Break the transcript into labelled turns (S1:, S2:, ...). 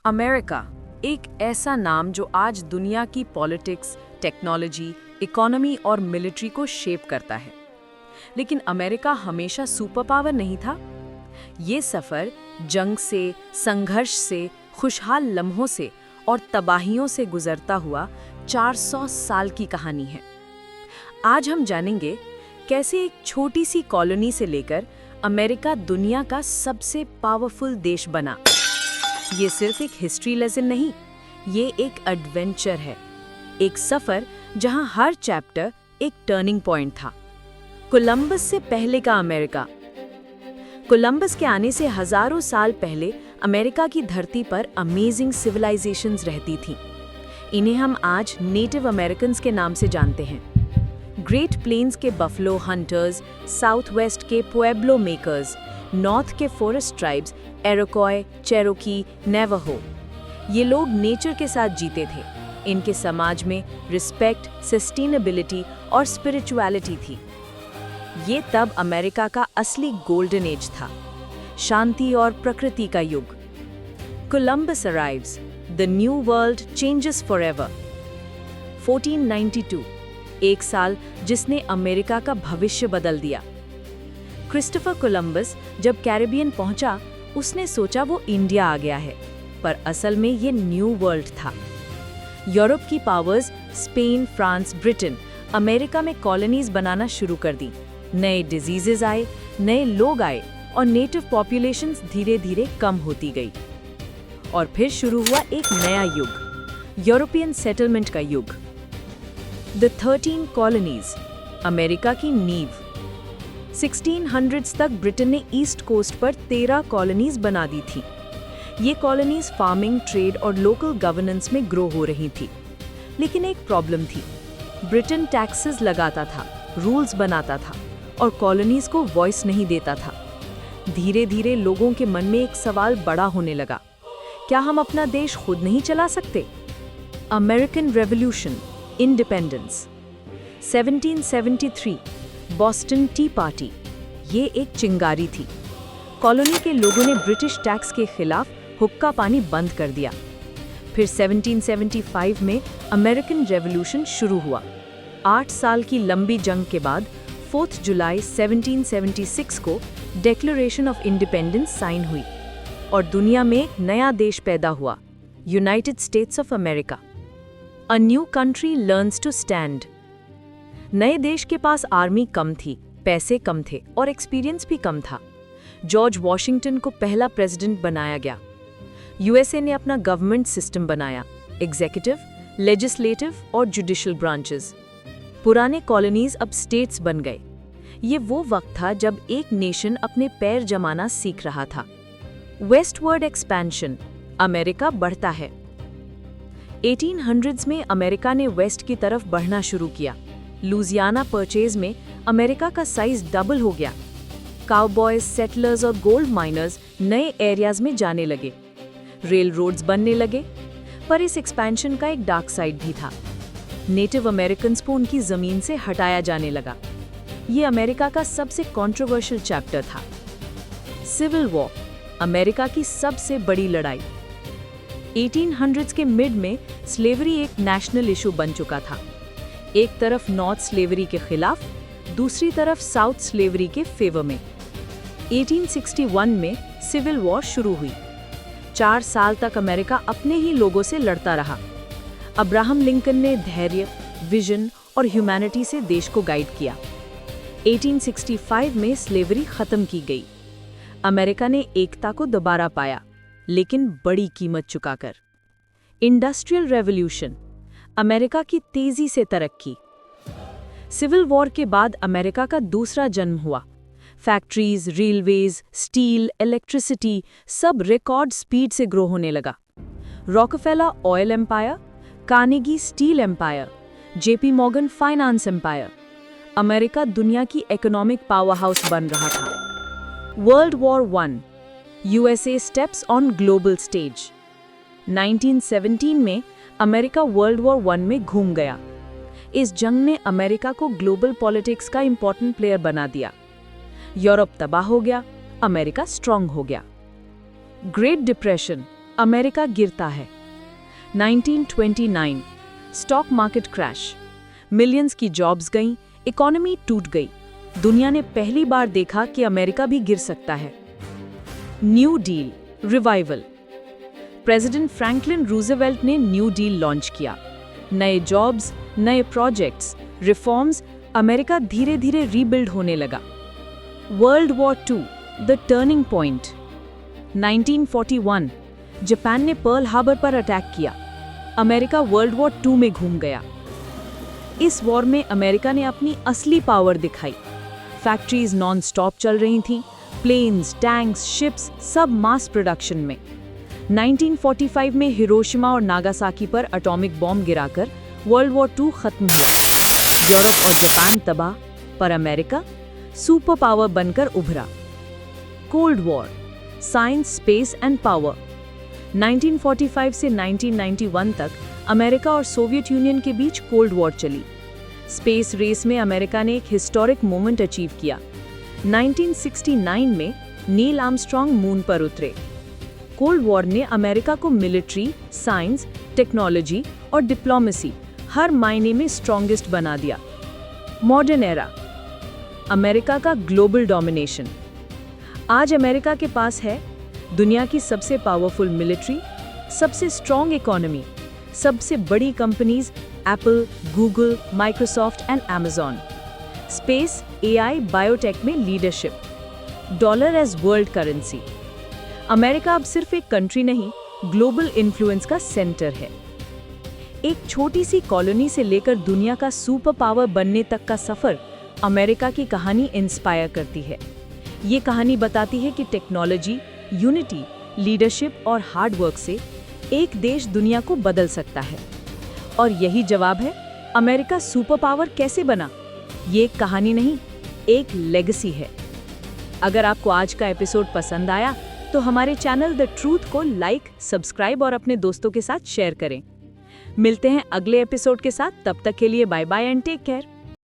S1: America एक ऐसा नाम जो आज दुनिया की पॉलिटिक्स, टेक्नोलॉजी, इकोनॉमी और मिलिट्री को शेप करता है। लेकिन अमेरिका हमेशा सुपर पावर नहीं था। ये सफ़र जंग से, संघर्ष से, खुशहाल लम्हों से और तबाहियों से गुजरता हुआ 400 साल की कहानी है। आज हम जानेंगे कैसे एक छोटी सी कॉलोनी से लेकर अमेरिका दुनिया का सबसे पावरफुल देश बना। ये सिर्फ एक हिस्ट्री लेसन नहीं, ये एक एडवेंचर है, एक सफर जहां हर चैप्टर एक टर्निंग पॉइंट था। कोलंबस से पहले का अमेरिका। कोलंबस के आने से हजारों साल पहले अमेरिका की धरती पर अमेजिंग सिविलाइजेशंस रहती थीं। इन्हें हम आज नेटिव अमेरिकन्स के नाम से जानते हैं। ग्रेट प्लेन्स के बफलो हंटर्स, साउथ वेस्ट के पुएब्लो मेकर्स, नॉर्थ के फॉरेस्ट ट्राइब्स एरोकॉय, चेरोकी, नेवाहो। ये लोग नेचर के साथ जीते थे। इनके समाज में रिस्पेक्ट, सस्टेनेबिलिटी और स्पिरिचुअलिटी थी। ये तब अमेरिका का असली गोल्डन एज था, शांति और प्रकृति का युग। Columbus arrives, the new world changes forever. 1492, एक साल जिसने अमेरिका का भविष्य बदल दिया। क्रिस्टोफर कोलंबस जब कैरिबियन पहुंचा, उसने सोचा वो इंडिया आ गया है, पर असल में ये न्यू वर्ल्ड था। यूरोप की powers Spain, France, Britain America में कॉलोनीज बनाना शुरू कर दी। नए डिजीजेज आए, नए लोग आए और नेटिव पॉपुलेशंस धीरे धीरे कम होती गई। और फिर शुरू हुआ एक नया युग, यूरोपियन सेटलमेंट का युग। द 13 कॉलोनीज, अमेरिका की नींव। 1600s तक ब्रिटेन ने ईस्ट कोस्ट पर 13 कॉलोनीज बना दी थी। ये कॉलोनीज फार्मिंग, ट्रेड और लोकल गवर्नेंस में ग्रो हो रही थी। लेकिन एक प्रॉब्लम थी, ब्रिटेन टैक्सेस लगाता था, रूल्स बनाता था और कॉलोनीज को वॉइस नहीं देता था। धीरे धीरे लोगों के मन में एक सवाल बड़ा होने लगा, क्या हम अपना देश खुद नहीं चला सकते? American revolution, independence. 1773, Boston T party, ये एक चिंगारी थी। कॉलोनी के लोगों ने ब्रिटिश टैक्स के खिलाफ हुक्का पानी बंद कर दिया। फिर 1775 में अमेरिकन रेवोल्यूशन शुरू हुआ। 8 साल की लंबी जंग के बाद 4 जुलाई 1776 को डिक्लेरेशन ऑफ इंडिपेंडेंस साइन हुई और दुनिया में एक नया देश पैदा हुआ, United States of America. A new country learns to stand. नए देश के पास आर्मी कम थी, पैसे कम थे और एक्सपीरियंस भी कम था। जॉर्ज वॉशिंगटन को पहला प्रेसिडेंट बनाया गया। यूएसए ने अपना गवर्नमेंट सिस्टम बनाया, एग्जीक्यूटिव, लेजिस्लेटिव और जुडिशियल ब्रांचेस। पुराने कॉलोनीज अब स्टेट्स बन गए। ये वो वक्त था जब एक नेशन अपने पैर जमाना सीख रहा था। वेस्टवर्ड एक्सपेंशन, अमेरिका बढ़ता है। 1800s में अमेरिका ने वेस्ट की तरफ बढ़ना शुरू किया। लुजियाना परचेज में अमेरिका का साइज डबल हो गया। काउबॉयज, सेटलर्स और गोल्ड माइनर्स नए एरियाज में जाने लगे। रेल रोड्स बनने लगे। पर इस एक्सपेंशन का एक डार्क साइड भी था। नेटिव अमेरिकन्स को उनकी जमीन से हटाया जाने लगा। ये अमेरिका का सबसे कंट्रोवर्शियल चैप्टर था। सिविल वॉर, अमेरिका की सबसे बड़ी लड़ाई। 1800s के मिड में स्लेवरी एक नेशनल इशू बन चुका था। एक तरफ नॉर्थ स्लेवरी के खिलाफ, दूसरी तरफ साउथ स्लेवरी के फेवर में। 1861 में सिविल वॉर शुरू हुई। 4 साल तक अमेरिका अपने ही लोगों से लड़ता रहा। अब्राहम लिंकन ने धैर्य, विजन और ह्यूमैनिटी से देश को गाइड किया। 1865 में स्लेवरी खत्म की गई। अमेरिका ने एकता को दोबारा पाया, लेकिन बड़ी कीमत चुकाकर। इंडस्ट्रियल रेवोल्यूशन, अमेरिका की तेजी से तरक्की। सिविल वॉर के बाद अमेरिका का दूसरा जन्म हुआ। फैक्ट्रीज, रेलवेज, स्टील, इलेक्ट्रिसिटी सब रिकॉर्ड स्पीड से ग्रो होने लगा। Rockefeller oil empire, Carnegie steel empire, JP Morgan finance empire. America दुनिया की इकोनॉमिक पावरहाउस बन रहा था। World war 1, USA steps on global stage. 1917 में अमेरिका वर्ल्ड वॉर 1 में घूम गया। इस जंग ने अमेरिका को ग्लोबल पॉलिटिक्स का इंपॉर्टेंट प्लेयर बना दिया। यूरोप तबाह हो गया, अमेरिका स्ट्रांग हो गया। ग्रेट डिप्रेशन, अमेरिका गिरता है। 1929 स्टॉक मार्केट क्रैश, मिलियंस की जॉब्स गईं, इकोनॉमी टूट गई। दुनिया ने पहली बार देखा कि अमेरिका भी गिर सकता है। New deal revival, president Franklin Roosevelt ने न्यू डील लॉन्च किया। नए जॉब्स, नए प्रोजेक्ट्स, रिफॉर्म्स, अमेरिका धीरे धीरे रीबिल्ड होने लगा। World war II the turning point, 1941 Japan ने पर्ल हार्बर पर अटैक किया। अमेरिका वर्ल्ड वॉर II में घूम गया। इस वॉर में अमेरिका ने अपनी असली पावर दिखाई। फैक्ट्रीज नॉन स्टॉप चल रही थीं, प्लेन्स, टैंक्स, शिप्स सब मास प्रोडक्शन में। 1945 में हिरोशिमा और नागासाकी पर एटॉमिक बॉम्ब गिराकर वर्ल्ड वॉर II खत्म हुआ। यूरोप और जापान तबाह, पर अमेरिका सुपर पावर बनकर उभरा। Cold war, science, space and power, 1945 से 1991 तक अमेरिका और सोवियत यूनियन के बीच कोल्ड वॉर चली। स्पेस रेस में अमेरिका ने एक हिस्टोरिक मोमेंट अचीव किया। 1969 में नील आर्मस्ट्रॉन्ग मून पर उतरे। कोल्ड वॉर ने अमेरिका को मिलिट्री, साइंस, टेक्नोलॉजी और डिप्लोमेसी हर मायने में स्ट्रॉन्गेस्ट बना दिया। मॉडर्न एरा, अमेरिका का ग्लोबल डोमिनेशन। आज अमेरिका के पास है दुनिया की सबसे पावरफुल मिलिट्री, सबसे स्ट्रॉन्ग इकोनॉमी, सबसे बड़ी companies Apple, Google, Microsoft and Amazon. Space, AI, biotech में leadership. Dollar as world currency. America अब सिर्फ एक कंट्री नहीं, ग्लोबल इन्फ्लुएंस का सेंटर है। एक छोटी सी कॉलोनी से लेकर दुनिया का सुपर पावर बनने तक का सफर अमेरिका की कहानी इंस्पायर करती है। ये कहानी बताती है कि टेक्नोलॉजी, यूनिटी, लीडरशिप और हार्ड वर्क से एक देश दुनिया को बदल सकता है। और यही जवाब है, अमेरिका सुपर पावर कैसे बना। ये एक कहानी नहीं, एक लेगेसी है। अगर आपको आज का एपिसोड पसंद आया तो हमारे चैनल द ट्रूथ को लाइक, सब्सक्राइब और अपने दोस्तों के साथ शेयर करें। मिलते हैं अगले एपिसोड के साथ, तब तक के लिए bye bye and take care.